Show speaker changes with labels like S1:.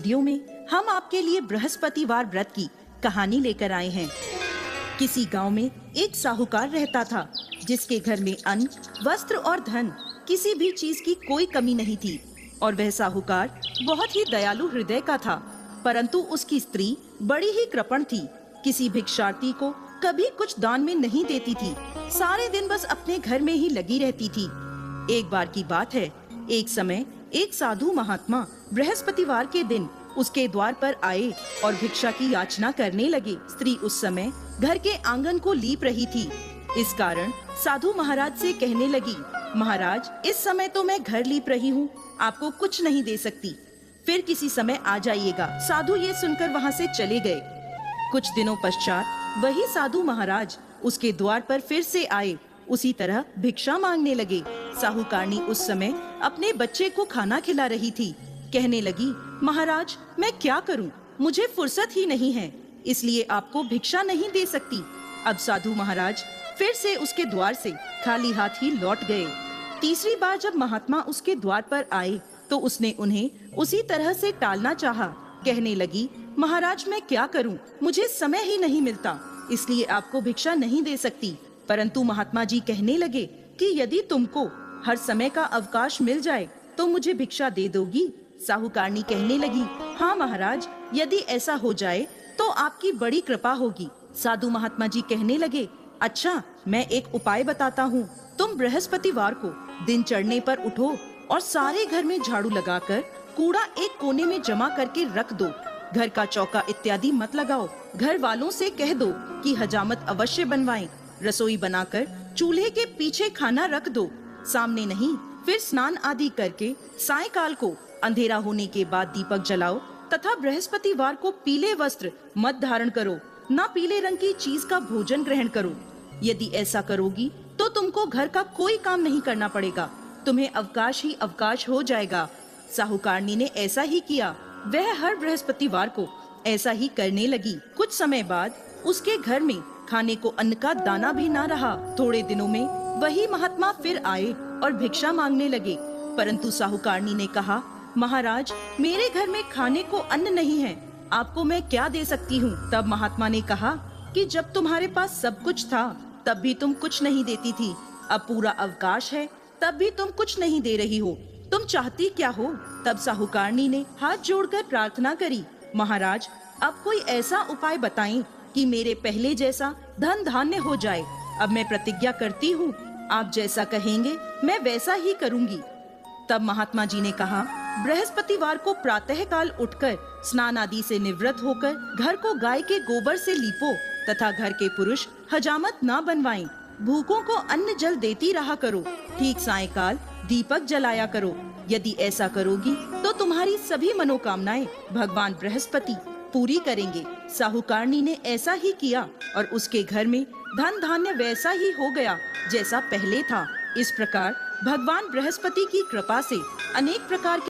S1: Video में हम आपके लिए बृहस्पतिवार व्रत की कहानी लेकर आए हैं। किसी गांव में एक साहूकार रहता था जिसके घर में अन्न, वस्त्र और धन किसी भी चीज की कोई कमी नहीं थी। और वह साहूकार बहुत ही दयालु हृदय का था, परंतु उसकी स्त्री बड़ी ही कृपण थी। किसी भिक्षार्थी को कभी कुछ दान में नहीं देती थी, सारे दिन बस अपने घर में ही लगी रहती थी। एक बार की बात है, एक समय एक साधु महात्मा बृहस्पतिवार के दिन उसके द्वार पर आए और भिक्षा की याचना करने लगे। स्त्री उस समय घर के आंगन को लीप रही थी। इस कारण साधु महाराज से कहने लगी, महाराज, इस समय तो मैं घर लीप रही हूँ, आपको कुछ नहीं दे सकती, फिर किसी समय आ जाइएगा। साधु ये सुनकर वहाँ से चले गए। कुछ दिनों पश्चात वही साधु महाराज उसके द्वार पर फिर से आए, उसी तरह भिक्षा मांगने लगे। साहूकारनी उस समय अपने बच्चे को खाना खिला रही थी। कहने लगी, महाराज, मैं क्या करूं? मुझे फुर्सत ही नहीं है, इसलिए आपको भिक्षा नहीं दे सकती। अब साधु महाराज फिर से उसके द्वार से खाली हाथ ही लौट गए। तीसरी बार जब महात्मा उसके द्वार पर आए तो उसने उन्हें उसी तरह से टालना चाहा। कहने लगी, महाराज, मैं क्या करूं? मुझे समय ही नहीं मिलता, इसलिए आपको भिक्षा नहीं दे सकती। परंतु महात्मा जी कहने लगे कि यदि तुमको हर समय का अवकाश मिल जाए तो मुझे भिक्षा दे दोगी? साहूकारनी कहने लगी, हाँ महाराज, यदि ऐसा हो जाए तो आपकी बड़ी कृपा होगी। साधु महात्मा जी कहने लगे, अच्छा, मैं एक उपाय बताता हूँ। तुम बृहस्पतिवार को दिन चढ़ने पर उठो और सारे घर में झाड़ू लगाकर कूड़ा एक कोने में जमा करके रख दो। घर का चौका इत्यादि मत लगाओ। घर वालों से कह दो कि हजामत अवश्य बनवाएं। रसोई बनाकर चूल्हे के पीछे खाना रख दो, सामने नहीं। फिर स्नान आदि करके सायंकाल को अंधेरा होने के बाद दीपक जलाओ तथा बृहस्पतिवार को पीले वस्त्र मत धारण करो, ना पीले रंग की चीज का भोजन ग्रहण करो। यदि ऐसा करोगी तो तुमको घर का कोई काम नहीं करना पड़ेगा, तुम्हें अवकाश ही अवकाश हो जाएगा। साहूकारनी ने ऐसा ही किया। वह हर बृहस्पतिवार को ऐसा ही करने लगी। कुछ समय बाद उसके घर में खाने को अन्न का दाना भी ना रहा। थोड़े दिनों में वही महात्मा फिर आए और भिक्षा मांगने लगे, परंतु साहूकारनी ने कहा, महाराज, मेरे घर में खाने को अन्न नहीं है, आपको मैं क्या दे सकती हूँ? तब महात्मा ने कहा कि जब तुम्हारे पास सब कुछ था तब भी तुम कुछ नहीं देती थी, अब पूरा अवकाश है तब भी तुम कुछ नहीं दे रही हो, तुम चाहती क्या हो? तब साहूकारनी ने हाथ जोड़कर प्रार्थना करी, महाराज, अब कोई ऐसा उपाय बताएं कि मेरे पहले जैसा धन धान्य हो जाए। अब मैं प्रतिज्ञा करती हूँ, आप जैसा कहेंगे मैं वैसा ही करूँगी। तब महात्मा जी ने कहा, बृहस्पतिवार को प्रातः काल उठकर स्नान आदि से निवृत्त होकर घर को गाय के गोबर से लीपो तथा घर के पुरुष हजामत ना बनवाएं। भूखों को अन्न जल देती रहा करो। ठीक सायंकाल दीपक जलाया करो। यदि ऐसा करोगी तो तुम्हारी सभी मनोकामनाएं भगवान बृहस्पति पूरी करेंगे। साहूकारनी ने ऐसा ही किया और उसके घर में धन धान्य वैसा ही हो गया जैसा पहले था। इस प्रकार भगवान बृहस्पति की कृपा से अनेक प्रकार के